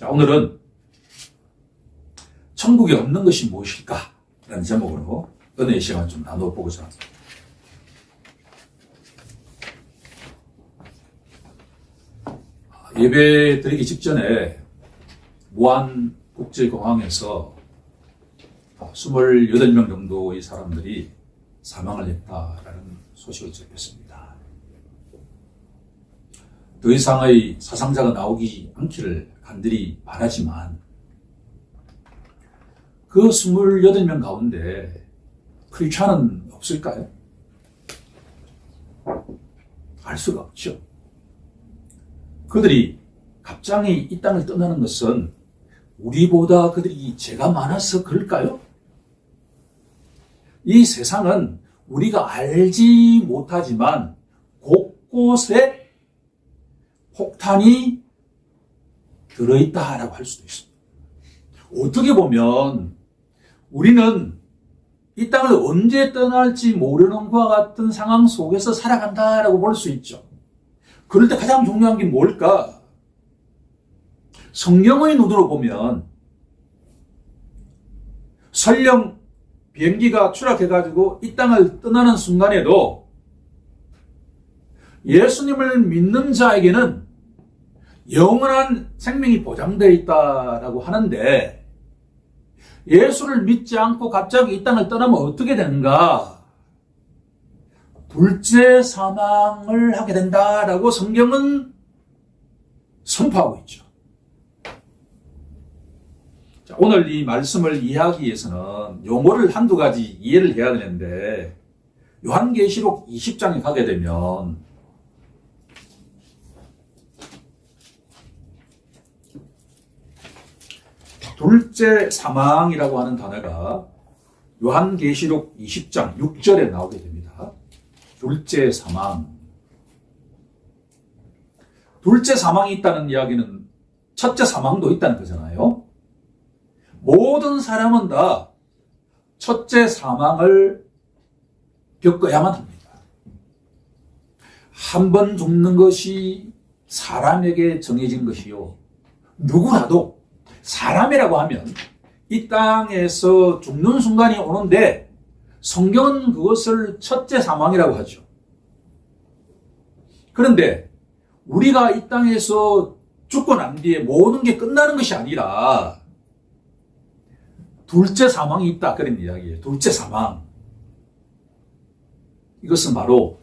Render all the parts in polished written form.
자, 오늘은 천국에 없는 것이 무엇일까? 라는 제목으로 은혜의 시간 좀 나눠보고자 합니다. 예배 드리기 직전에 무안국제공항에서 28명 정도의 사람들이 사망을 했다라는 소식을 접했습니다. 더 이상의 사상자가 나오지 않기를 간절히 바라지만 그 28명 가운데 크리스찬은 없을까요? 알 수가 없죠. 그들이 갑자기 이 땅을 떠나는 것은 우리보다 그들이 죄가 많아서 그럴까요? 이 세상은 우리가 알지 못하지만 곳곳에 폭탄이 들어있다라고 할 수도 있습니다. 어떻게 보면 우리는 이 땅을 언제 떠날지 모르는 것과 같은 상황 속에서 살아간다라고 볼 수 있죠. 그럴 때 가장 중요한 게 뭘까? 성경의 눈으로 보면 설령 비행기가 추락해가지고 이 땅을 떠나는 순간에도 예수님을 믿는 자에게는 영원한 생명이 보장되어 있다라고 하는데 예수를 믿지 않고 갑자기 이 땅을 떠나면 어떻게 되는가? 둘째 사망을 하게 된다라고 성경은 선포하고 있죠. 자, 오늘 이 말씀을 이해하기 위해서는 용어를 한두 가지 이해를 해야 되는데 요한계시록 20장에 가게 되면 둘째 사망이라고 하는 단어가 요한계시록 20장 6절에 나오게 됩니다. 둘째 사망. 둘째 사망이 있다는 이야기는 첫째 사망도 있다는 거잖아요. 모든 사람은 다 첫째 사망을 겪어야만 합니다. 한 번 죽는 것이 사람에게 정해진 것이요. 누구라도 사람이라고 하면 이 땅에서 죽는 순간이 오는데 성경은 그것을 첫째 사망이라고 하죠. 그런데 우리가 이 땅에서 죽고 난 뒤에 모든 게 끝나는 것이 아니라 둘째 사망이 있다 그런 이야기예요. 둘째 사망. 이것은 바로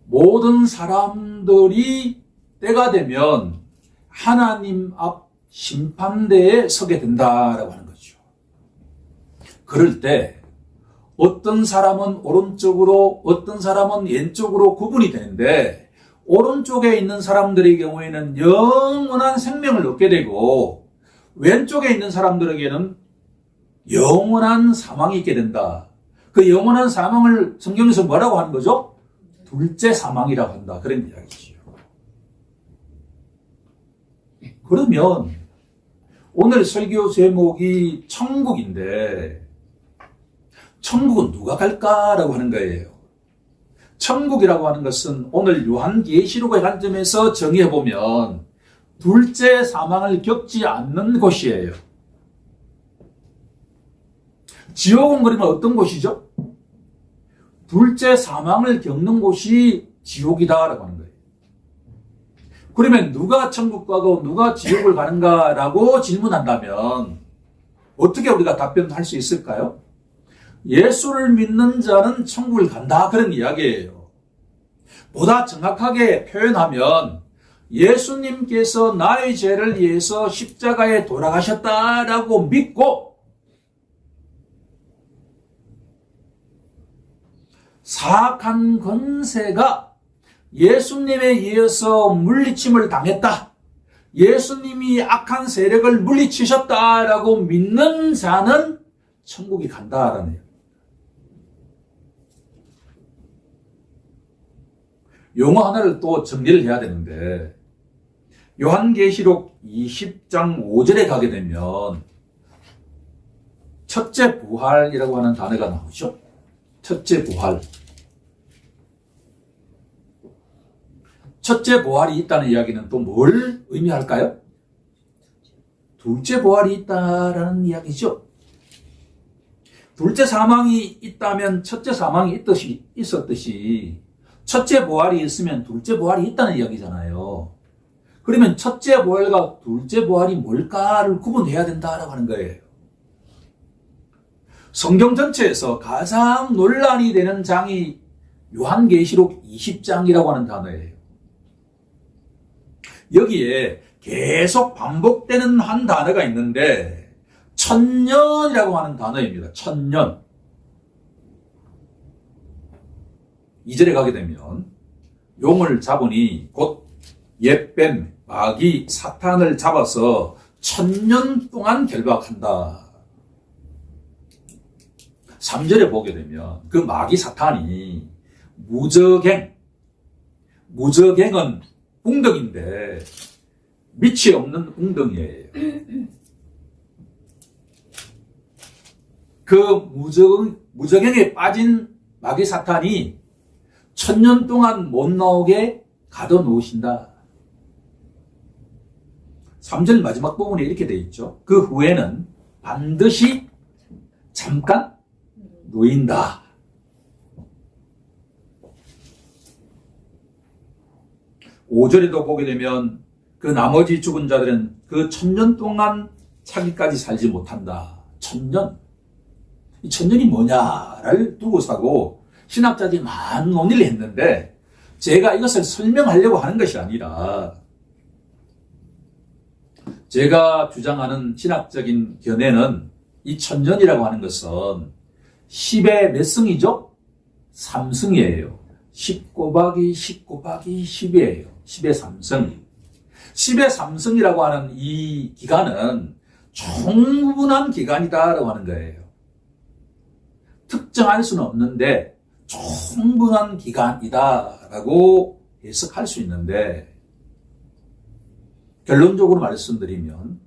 모든 사람들이 때가 되면 하나님 앞 심판대에 서게 된다라고 하는 거죠. 그럴 때 어떤 사람은 오른쪽으로 어떤 사람은 왼쪽으로 구분이 되는데 오른쪽에 있는 사람들의 경우에는 영원한 생명을 얻게 되고 왼쪽에 있는 사람들에게는 영원한 사망이 있게 된다. 그 영원한 사망을 성경에서 뭐라고 하는 거죠? 둘째 사망이라고 한다. 그런 이야기죠. 그러면 오늘 설교 제목이 천국인데 천국은 누가 갈까라고 하는 거예요. 천국이라고 하는 것은 오늘 요한계시록의 관점에서 정의해보면 둘째 사망을 겪지 않는 곳이에요. 지옥은 그러면 어떤 곳이죠? 둘째 사망을 겪는 곳이 지옥이다라고 하는 거예요. 그러면 누가 천국 가고 누가 지옥을 가는가라고 질문한다면 어떻게 우리가 답변할 수 있을까요? 예수를 믿는 자는 천국을 간다 그런 이야기예요. 보다 정확하게 표현하면 예수님께서 나의 죄를 위해서 십자가에 돌아가셨다라고 믿고 사악한 권세가 예수님에 의해서 물리침을 당했다. 예수님이 악한 세력을 물리치셨다라고 믿는 자는 천국이 간다라는 얘기입니다. 용어 하나를 또 정리를 해야 되는데 요한계시록 20장 5절에 가게 되면 첫째 부활이라고 하는 단어가 나오죠. 첫째 부활. 첫째 부활이 있다는 이야기는 또 뭘 의미할까요? 둘째 부활이 있다라는 이야기죠. 둘째 사망이 있다면 첫째 사망이 있었듯이 첫째 부활이 있으면 둘째 부활이 있다는 이야기잖아요. 그러면 첫째 부활과 둘째 부활이 뭘까를 구분해야 된다라고 하는 거예요. 성경 전체에서 가장 논란이 되는 장이 요한계시록 20장이라고 하는 단어예요. 여기에 계속 반복되는 한 단어가 있는데 천년이라고 하는 단어입니다. 천년. 2절에 가게 되면 용을 잡으니 곧 옛뱀, 마귀, 사탄을 잡아서 천년 동안 결박한다. 3절에 보게 되면 그 마귀 사탄이 무적행은 웅덩인데 밑이 없는 웅덩이에요. 그 무적행에 빠진 마귀 사탄이 천년 동안 못 나오게 가둬놓으신다. 3절 마지막 부분에 이렇게 되어 있죠. 그 후에는 반드시 잠깐 놓인다. 5절에도 보게 되면 그 나머지 죽은 자들은 그 천년 동안 차기까지 살지 못한다. 천년. 이 천년이 뭐냐를 두고서고 신학자들이 많은 논의를 했는데 제가 이것을 설명하려고 하는 것이 아니라 제가 주장하는 신학적인 견해는 이 천년이라고 하는 것은 10의 몇 승이죠? 3승이에요. 10 곱하기 10 곱하기 10이에요. 10의 3승. 10의 3승이라고 하는 이 기간은 충분한 기간이다라고 하는 거예요. 특정할 수는 없는데 충분한 기간이다라고 해석할 수 있는데 결론적으로 말씀드리면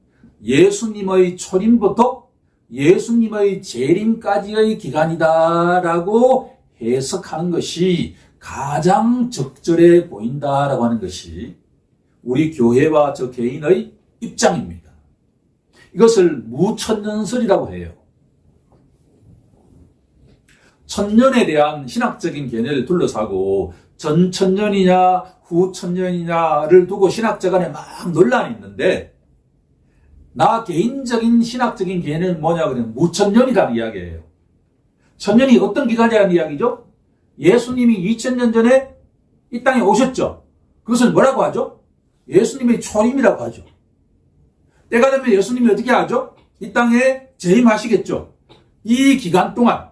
예수님의 초림부터 예수님의 재림까지의 기간이다라고 해석하는 것이 가장 적절해 보인다라고 하는 것이 우리 교회와 저 개인의 입장입니다. 이것을 무천년설이라고 해요. 천년에 대한 신학적인 견해를 둘러싸고 전천년이냐 후천년이냐를 두고 신학자 간에 막 논란이 있는데 나 개인적인 신학적인 견해는 뭐냐 그러면 무천년이라는 이야기예요. 천년이 어떤 기간이라는 이야기죠? 예수님이 2000년 전에 이 땅에 오셨죠. 그것을 뭐라고 하죠? 예수님의 초림이라고 하죠. 때가 되면 예수님이 어떻게 하죠? 이 땅에 재림하시겠죠. 이 기간 동안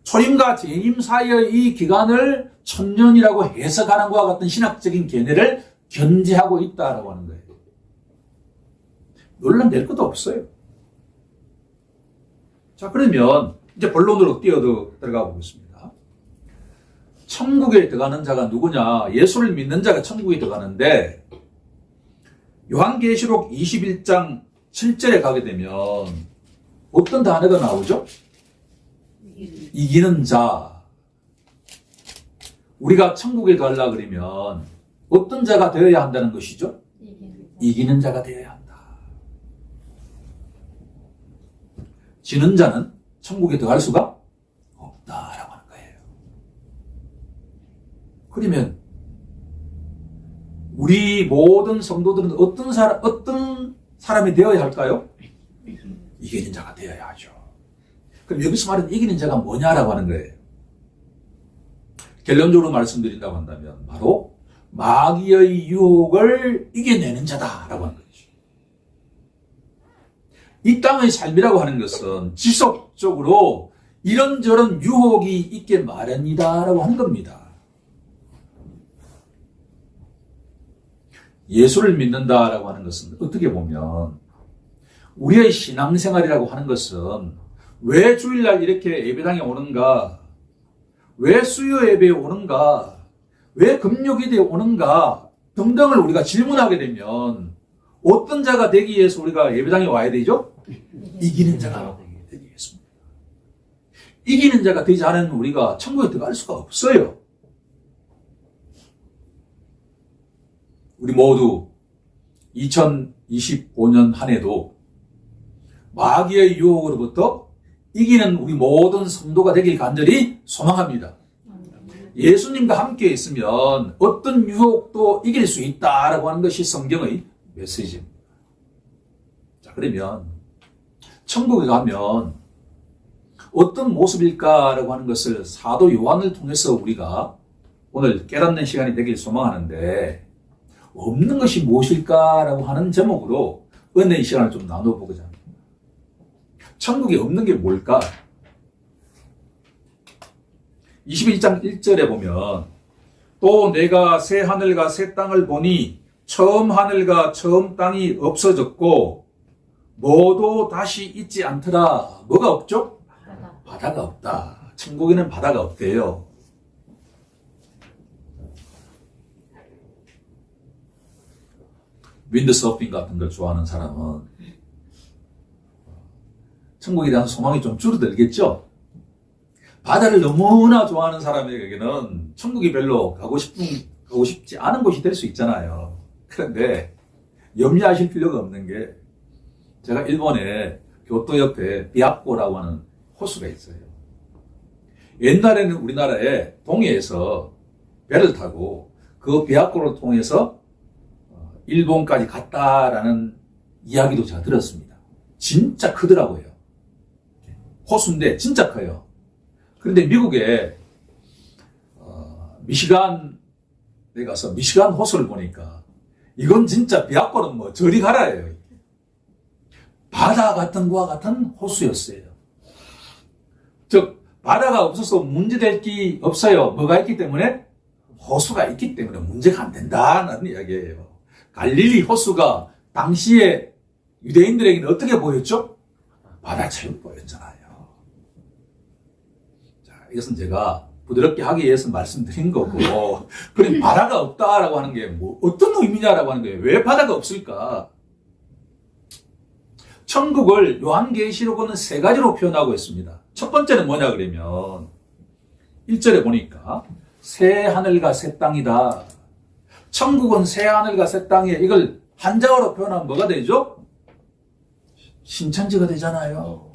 초림과 재림 사이의 이 기간을 천년이라고 해석하는 것과 같은 신학적인 견해를 견지하고 있다라고 하는 거예요. 논란될 것도 없어요. 자, 그러면 이제 본론으로 들어가 보겠습니다. 천국에 들어가는 자가 누구냐? 예수를 믿는 자가 천국에 들어가는데 요한계시록 21장 7절에 가게 되면 어떤 단어가 나오죠? 이기는 자. 우리가 천국에 가려고 그러면 어떤 자가 되어야 한다는 것이죠? 이기는 자가 되어야 한다. 지는 자는 천국에 들어갈 수가 없다라고 하는 거예요. 그러면 우리 모든 성도들은 어떤 사람이 되어야 할까요? 이기는 자가 되어야 하죠. 그럼 여기서 말하는 이기는 자가 뭐냐라고 하는 거예요. 결론적으로 말씀드린다고 한다면 바로 마귀의 유혹을 이겨내는 자다라고 하는 거죠. 이 땅의 삶이라고 하는 것은 지속적으로 이런저런 유혹이 있게 마련이다라고 하는 겁니다. 예수를 믿는다라고 하는 것은 어떻게 보면 우리의 신앙생활이라고 하는 것은 왜 주일날 이렇게 예배당에 오는가? 왜 수요 예배에 오는가? 왜 금요기도에 오는가? 등등을 우리가 질문하게 되면 어떤 자가 되기 위해서 우리가 예배당에 와야 되죠? 이기는 자가 되기 위해서입니다. 이기는 자가 되지 않으면 우리가 천국에 들어갈 수가 없어요. 우리 모두 2025년 한 해도 마귀의 유혹으로부터 이기는 우리 모든 성도가 되길 간절히 소망합니다. 예수님과 함께 있으면 어떤 유혹도 이길 수 있다라고 하는 것이 성경의 메시지입니다. 자, 그러면 천국에 가면 어떤 모습일까라고 하는 것을 사도 요한을 통해서 우리가 오늘 깨닫는 시간이 되길 소망하는데, 없는 것이 무엇일까라고 하는 제목으로 은혜의 시간을 좀 나눠보고자 합니다. 천국에 없는 게 뭘까? 21장 1절에 보면 또 내가 새 하늘과 새 땅을 보니 처음 하늘과 처음 땅이 없어졌고 뭐도 다시 있지 않더라. 뭐가 없죠? 바다가 없다. 천국에는 바다가 없대요. 윈드서핑 같은 걸 좋아하는 사람은 천국에 대한 소망이 좀 줄어들겠죠? 바다를 너무나 좋아하는 사람에게는 천국이 별로 가고 싶지 않은 곳이 될 수 있잖아요. 그런데 염려하실 필요가 없는 게, 제가 일본에 교토 옆에 비압고라고 하는 호수가 있어요. 옛날에는 우리나라에 동해에서 배를 타고 그 비압고를 통해서 일본까지 갔다라는 이야기도 제가 들었습니다. 진짜 크더라고요. 호수인데 진짜 커요. 그런데 미국에 미시간에 가서 미시간 호수를 보니까 이건 진짜 비압고는 뭐 저리 가라예요. 바다 같은 것과 같은 호수였어요. 즉 바다가 없어서 문제될 게 없어요. 뭐가 있기 때문에? 호수가 있기 때문에 문제가 안 된다는 이야기예요. 갈릴리 호수가 당시에 유대인들에게는 어떻게 보였죠? 바다처럼 보였잖아요. 자, 이것은 제가 부드럽게 하기 위해서 말씀드린 거고, 그럼 바다가 없다라고 하는 게 뭐 어떤 의미냐라고 하는 거예요. 왜 바다가 없을까? 천국을 요한계시록은 세 가지로 표현하고 있습니다. 첫 번째는 뭐냐 그러면 1절에 보니까 새 하늘과 새 땅이다. 천국은 새 하늘과 새 땅이에요. 이걸 한자어로 표현하면 뭐가 되죠? 신천지가 되잖아요.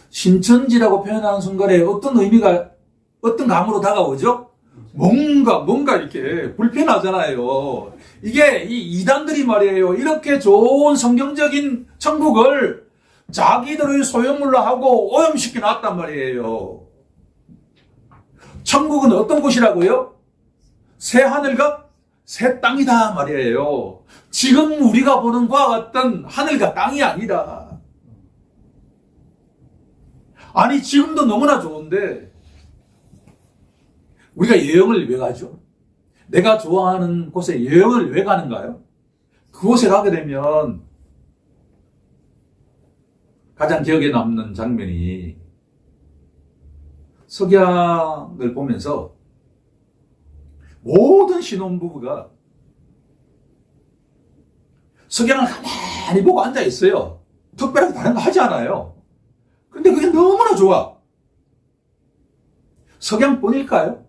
신천지라고 표현하는 순간에 어떤 의미가, 어떤 감으로 다가오죠? 뭔가 이렇게 불편하잖아요. 이게 이 이단들이 말이에요. 이렇게 좋은 성경적인 천국을 자기들의 소유물로 하고 오염시켜 놨단 말이에요. 천국은 어떤 곳이라고요? 새 하늘과 새 땅이다 말이에요. 지금 우리가 보는 것과 같던 하늘과 땅이 아니다. 아니 지금도 너무나 좋은데 우리가 여행을 왜 가죠? 내가 좋아하는 곳에 여행을 왜 가는가요? 그곳에 가게 되면 가장 기억에 남는 장면이, 석양을 보면서 모든 신혼부부가 석양을 가만히 보고 앉아 있어요. 특별하게 다른 거 하지 않아요. 근데 그게 너무나 좋아. 석양뿐일까요?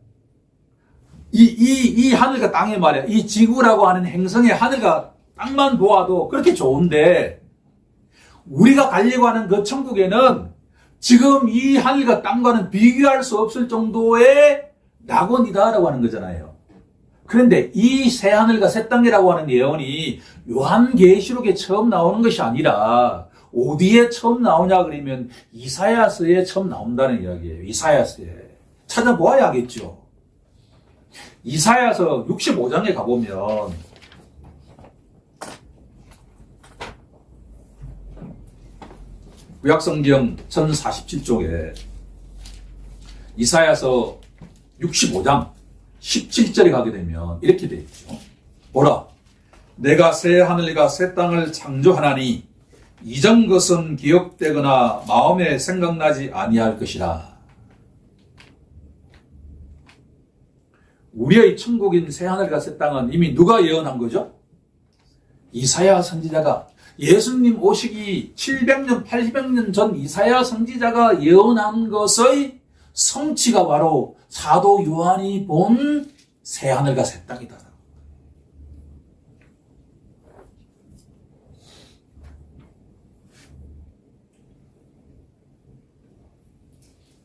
이 하늘과 땅에 말이야. 이 지구라고 하는 행성의 하늘과 땅만 보아도 그렇게 좋은데, 우리가 가려고 하는 그 천국에는 지금 이 하늘과 땅과는 비교할 수 없을 정도의 낙원이다라고 하는 거잖아요. 그런데 이 새 하늘과 새 땅이라고 하는 예언이 요한계시록에 처음 나오는 것이 아니라 어디에 처음 나오냐 그러면 이사야서에 처음 나온다는 이야기예요. 이사야서에. 찾아보아야겠죠. 이사야서 65장에 가보면 구약성경 1047쪽에 이사야서 65장 17절에 가게 되면 이렇게 되어 있죠. 보라, 내가 새 하늘과 새 땅을 창조하나니 이전 것은 기억되거나 마음에 생각나지 아니할 것이라. 우리의 천국인 새 하늘과 새 땅은 이미 누가 예언한 거죠? 이사야 선지자가, 예수님 오시기 700년, 800년 전 이사야 선지자가 예언한 것의 성취가 바로 사도 요한이 본 새 하늘과 새 땅이다.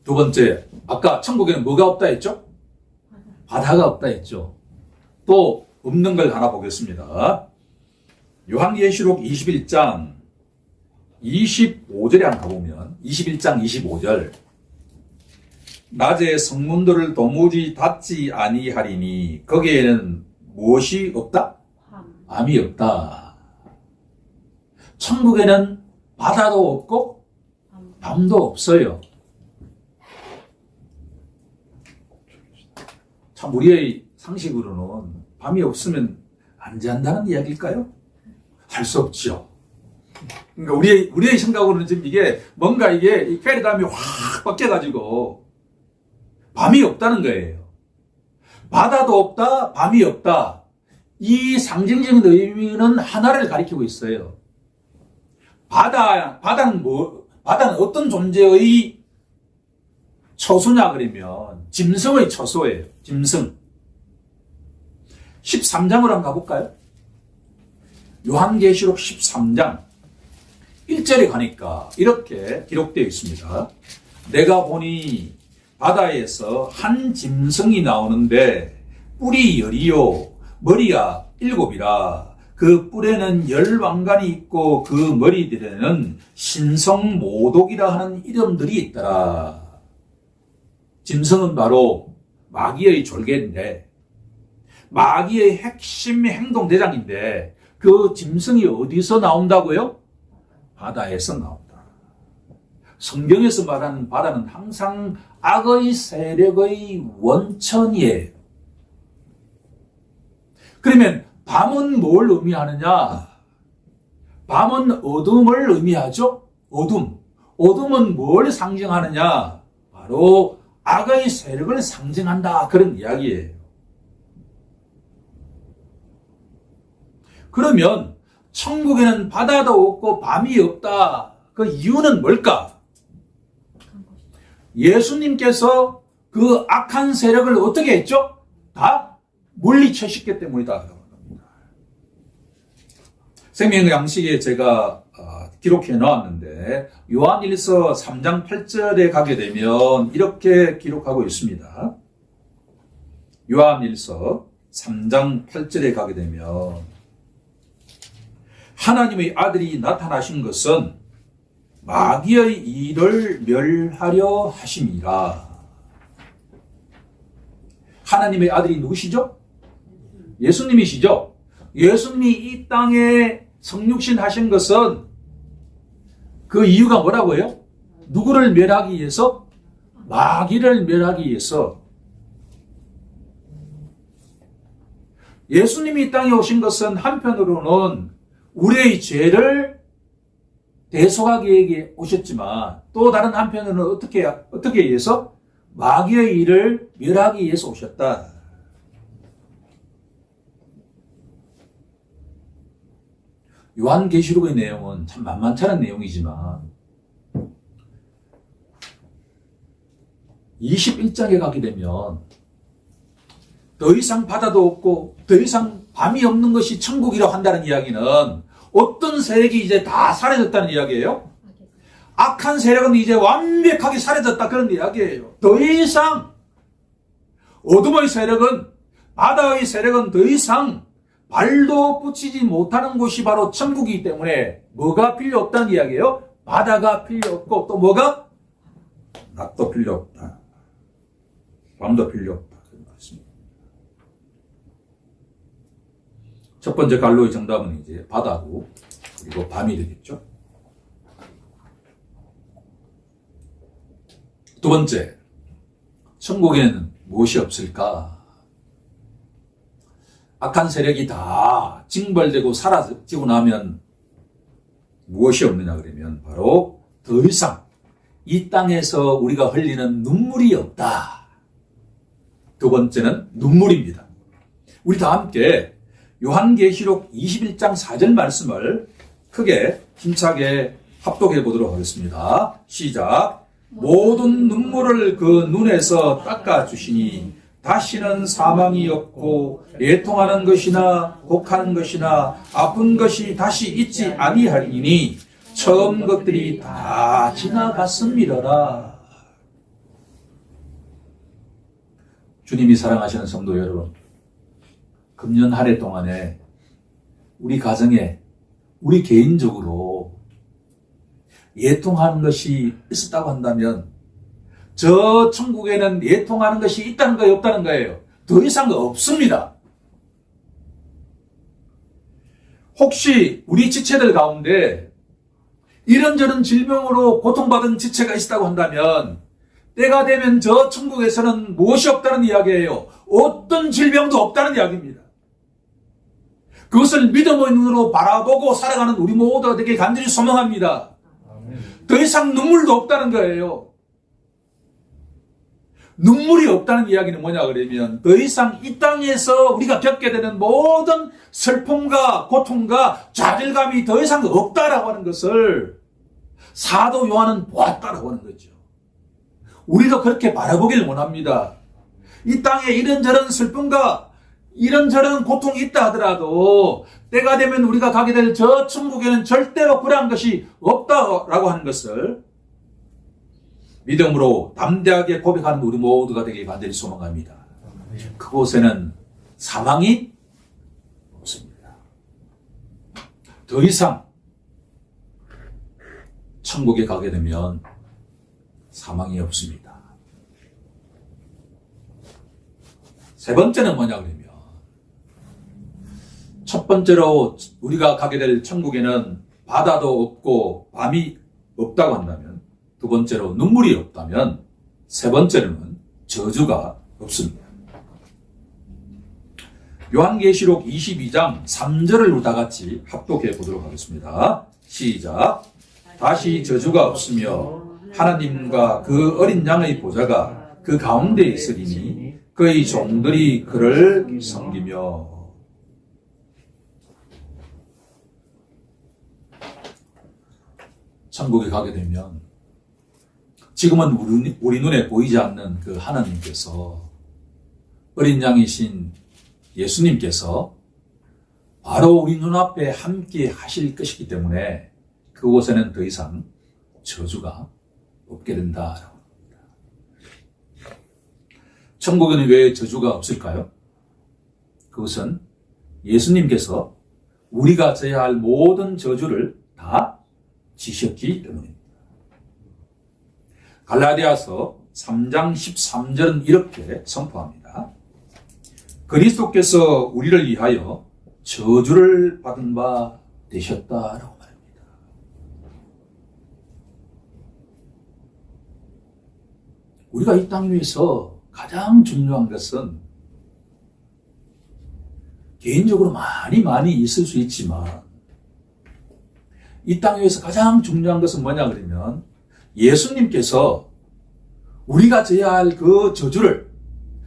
두 번째, 아까 천국에는 뭐가 없다 했죠? 바다가 없다 했죠. 또 없는 걸 하나 보겠습니다. 요한계시록 21장 25절에 한번 가보면 21장 25절 낮에 성문들을 도무지 닫지 아니하리니 거기에는 무엇이 없다? 밤이 없다. 천국에는 바다도 없고 밤도 없어요. 참 우리의 상식으로는 밤이 없으면 안 잔다는 이야기일까요? 할 수 없죠. 그러니까 우리의 생각으로는 지금 이게 뭔가 이게 이 패러다임이 확 바뀌어가지고 밤이 없다는 거예요. 바다도 없다, 밤이 없다. 이 상징적인 의미는 하나를 가리키고 있어요. 바다는 어떤 존재의 처소냐 그러면 짐승의 처소예요. 짐승. 13장으로 한번 가볼까요? 요한계시록 13장 1절에 가니까 이렇게 기록되어 있습니다. 내가 보니 바다에서 한 짐승이 나오는데 뿔이 열이요 머리가 7이라 그 뿔에는 10왕관이 있고 그 머리들에는 신성모독이라 하는 이름들이 있더라. 짐승은 바로 마귀의 졸개인데 마귀의 핵심 행동 대장인데 그 짐승이 어디서 나온다고요? 바다에서 나온다. 성경에서 말하는 바다는 항상 악의 세력의 원천이에요. 그러면 밤은 뭘 의미하느냐? 밤은 어둠을 의미하죠? 어둠. 어둠은 뭘 상징하느냐? 바로 악의 세력을 상징한다. 그런 이야기예요. 그러면 천국에는 바다도 없고 밤이 없다. 그 이유는 뭘까? 예수님께서 그 악한 세력을 어떻게 했죠? 다 물리쳐셨기 때문이다. 생명의 양식에 제가 기록해 놓았는데 요한일서 3장 8절에 가게 되면 이렇게 기록하고 있습니다. 요한일서 3장 8절에 가게 되면 하나님의 아들이 나타나신 것은 마귀의 일을 멸하려 하심이라. 하나님의 아들이 누구시죠? 예수님이시죠? 예수님이 이 땅에 성육신 하신 것은 그 이유가 뭐라고요? 누구를 멸하기 위해서? 마귀를 멸하기 위해서. 예수님이 이 땅에 오신 것은 한편으로는 우리의 죄를 대속하기 위해 오셨지만 또 다른 한편으로는 어떻게 위해서? 마귀의 일을 멸하기 위해서 오셨다. 요한계시록의 내용은 참 만만치 않은 내용이지만 21장에 가게 되면 더 이상 바다도 없고 더 이상 밤이 없는 것이 천국이라고 한다는 이야기는 어떤 세력이 이제 다 사라졌다는 이야기예요? 악한 세력은 이제 완벽하게 사라졌다 그런 이야기예요. 더 이상 어둠의 세력은 바다의 세력은 더 이상 발도 붙이지 못하는 곳이 바로 천국이기 때문에 뭐가 필요 없다는 이야기예요? 바다가 필요 없고 또 뭐가? 낮도 필요 없다. 밤도 필요 없다. 그런 말씀입니다. 첫 번째 갈로의 정답은 이제 바다고 그리고 밤이 되겠죠. 두 번째, 천국에는 무엇이 없을까? 악한 세력이 다 징벌되고 사라지고 나면 무엇이 없느냐 그러면 바로 더 이상 이 땅에서 우리가 흘리는 눈물이 없다. 두 번째는 눈물입니다. 우리 다 함께 요한계시록 21장 4절 말씀을 크게 힘차게 합독해 보도록 하겠습니다. 시작. 모든 눈물을 그 눈에서 닦아주시니 다시는 사망이 없고 애통하는 것이나 곡하는 것이나 아픈 것이 다시 있지 아니하리니 처음 것들이 다 지나갔음이러라. 주님이 사랑하시는 성도 여러분, 금년 한 해 동안에 우리 가정에, 우리 개인적으로 예통하는 것이 있었다고 한다면 저 천국에는 예통하는 것이 있다는 거예요, 없다는 거예요? 더 이상 없습니다. 혹시 우리 지체들 가운데 이런저런 질병으로 고통받은 지체가 있다고 한다면 때가 되면 저 천국에서는 무엇이 없다는 이야기예요. 어떤 질병도 없다는 이야기입니다. 그것을 믿음의 눈으로 바라보고 살아가는 우리 모두가 되게 간절히 소망합니다. 더 이상 눈물도 없다는 거예요. 눈물이 없다는 이야기는 뭐냐 그러면 더 이상 이 땅에서 우리가 겪게 되는 모든 슬픔과 고통과 좌절감이 더 이상 없다라고 하는 것을 사도 요한은 보았다라고 하는 거죠. 우리도 그렇게 바라보길 원합니다. 이 땅에 이런저런 슬픔과 이런저런 고통이 있다 하더라도 때가 되면 우리가 가게 될 저 천국에는 절대로 그러한 것이 없다라고 하는 것을 믿음으로 담대하게 고백하는 우리 모두가 되길 간절히 소망합니다. 그곳에는 사망이 없습니다. 더 이상 천국에 가게 되면 사망이 없습니다. 세 번째는 뭐냐 그러면 첫 번째로 우리가 가게 될 천국에는 바다도 없고 밤이 없다고 한다면, 두 번째로 눈물이 없다면, 세 번째로는 저주가 없습니다. 요한계시록 22장 3절을 우리 다 같이 합독해 보도록 하겠습니다. 시작. 다시 저주가 없으며 하나님과 그 어린 양의 보좌가 그 가운데 있으리니 그의 종들이 그를 섬기며. 천국에 가게 되면 지금은 우리 눈에 보이지 않는 그 하나님께서, 어린 양이신 예수님께서 바로 우리 눈앞에 함께 하실 것이기 때문에 그곳에는 더 이상 저주가 없게 된다라고 합니다. 천국에는 왜 저주가 없을까요? 그것은 예수님께서 우리가 져야 할 모든 저주를 다 지셨기 때문입니다. 갈라디아서 3장 13절은 이렇게 선포합니다. 그리스도께서 우리를 위하여 저주를 받은 바 되셨다라고 말합니다. 우리가 이 땅 위에서 가장 중요한 것은 개인적으로 많이 있을 수 있지만 이 땅 위에서 가장 중요한 것은 뭐냐 그러면 예수님께서 우리가 져야 할 그 저주를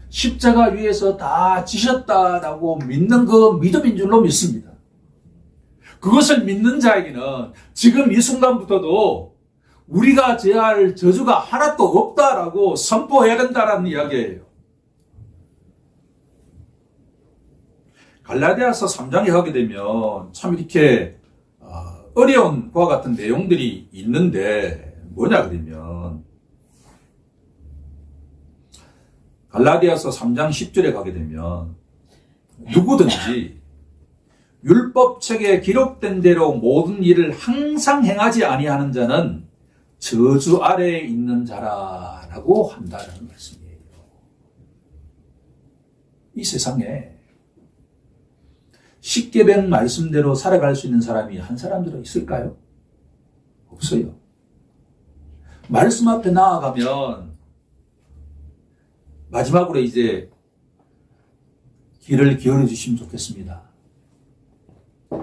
십자가 위에서 다 지셨다라고 믿는 그 믿음인 줄로 믿습니다. 그것을 믿는 자에게는 지금 이 순간부터도 우리가 져야 할 저주가 하나도 없다라고 선포해야 된다라는 이야기예요. 갈라디아서 3장에 가게 되면 참 이렇게 어려운 그와 같은 내용들이 있는데 뭐냐 그러면 갈라디아서 3장 10절에 가게 되면 누구든지 율법책에 기록된 대로 모든 일을 항상 행하지 아니하는 자는 저주 아래에 있는 자라라고 한다는 말씀이에요. 이 세상에 십계명 말씀대로 살아갈 수 있는 사람이 한 사람들은 있을까요? 없어요. 말씀 앞에 나아가면 마지막으로 이제 귀를 기울여 주시면 좋겠습니다.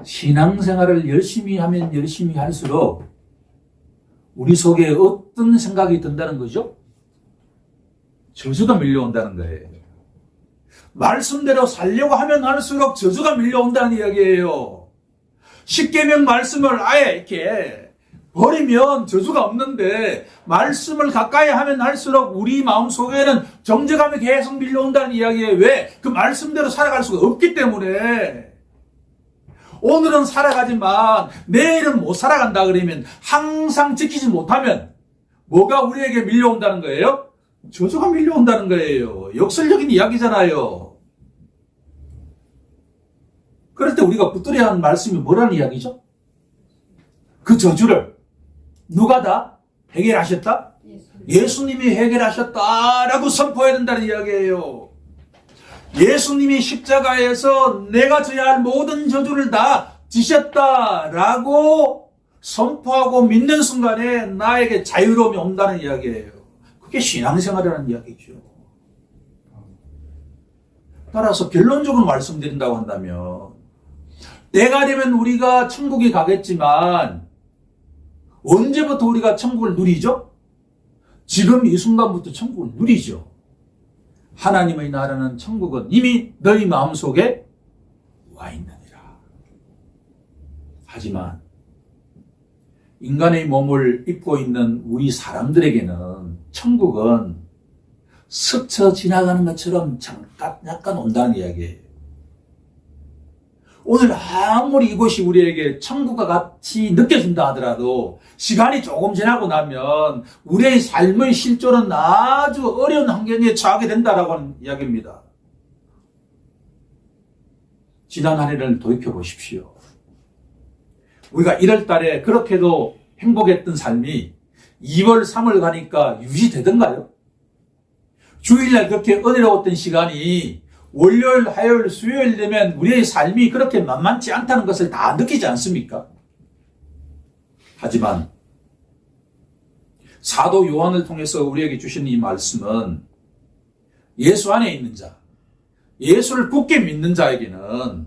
신앙생활을 열심히 하면 열심히 할수록 우리 속에 어떤 생각이 든다는 거죠? 저주가 밀려온다는 거예요. 말씀대로 살려고 하면 할수록 저주가 밀려온다는 이야기예요. 십계명 말씀을 아예 이렇게 버리면 저주가 없는데 말씀을 가까이 하면 할수록 우리 마음속에는 정죄감이 계속 밀려온다는 이야기예요. 왜? 그 말씀대로 살아갈 수가 없기 때문에. 오늘은 살아가지만 내일은 못 살아간다 그러면 항상 지키지 못하면 뭐가 우리에게 밀려온다는 거예요? 저주가 밀려온다는 거예요. 역설적인 이야기잖아요. 그럴 때 우리가 붙들어야 하는 말씀이 뭐라는 이야기죠? 그 저주를 누가 다 해결하셨다? 예수님이 해결하셨다라고 선포해야 된다는 이야기예요. 예수님이 십자가에서 내가 져야 할 모든 저주를 다 지셨다라고 선포하고 믿는 순간에 나에게 자유로움이 온다는 이야기예요. 그게 신앙생활이라는 이야기죠. 따라서 결론적으로 말씀드린다고 한다면 때가 되면 우리가 천국에 가겠지만 언제부터 우리가 천국을 누리죠? 지금 이 순간부터 천국을 누리죠. 하나님의 나라는 천국은 이미 너희 마음속에 와 있느니라. 하지만 인간의 몸을 입고 있는 우리 사람들에게는 천국은 스쳐 지나가는 것처럼 잠깐 약간 온다는 이야기예요. 오늘 아무리 이곳이 우리에게 천국과 같이 느껴진다 하더라도 시간이 조금 지나고 나면 우리의 삶의 실존은 아주 어려운 환경에 처하게 된다라고 하는 이야기입니다. 지난 한 해를 돌이켜 보십시오. 우리가 1월 달에 그렇게도 행복했던 삶이 2월, 3월 가니까 유지되던가요? 주일날 그렇게 은혜로웠던 시간이 월요일, 화요일, 수요일 되면 우리의 삶이 그렇게 만만치 않다는 것을 다 느끼지 않습니까? 하지만 사도 요한을 통해서 우리에게 주신 이 말씀은 예수 안에 있는 자, 예수를 굳게 믿는 자에게는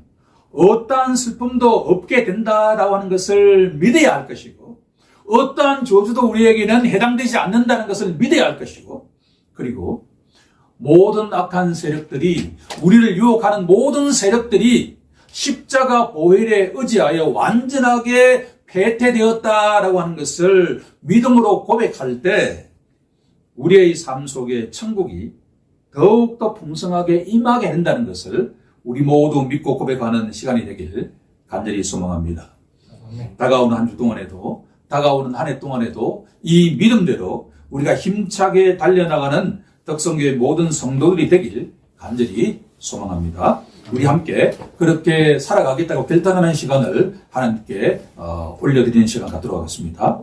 어떠한 슬픔도 없게 된다라고 하는 것을 믿어야 할 것이고 어떠한 저주도 우리에게는 해당되지 않는다는 것을 믿어야 할 것이고 그리고 모든 악한 세력들이 우리를 유혹하는 모든 세력들이 십자가 보혈에 의지하여 완전하게 패퇴되었다라고 하는 것을 믿음으로 고백할 때 우리의 삶 속에 천국이 더욱더 풍성하게 임하게 된다는 것을 우리 모두 믿고 고백하는 시간이 되길 간절히 소망합니다. 다가오는 한 주 동안에도 다가오는 한 해 동안에도 이 믿음대로 우리가 힘차게 달려나가는 덕성교회 모든 성도들이 되길 간절히 소망합니다. 우리 함께 그렇게 살아가겠다고 결단하는 시간을 하나님께 올려드리는 시간 갖도록 하겠습니다.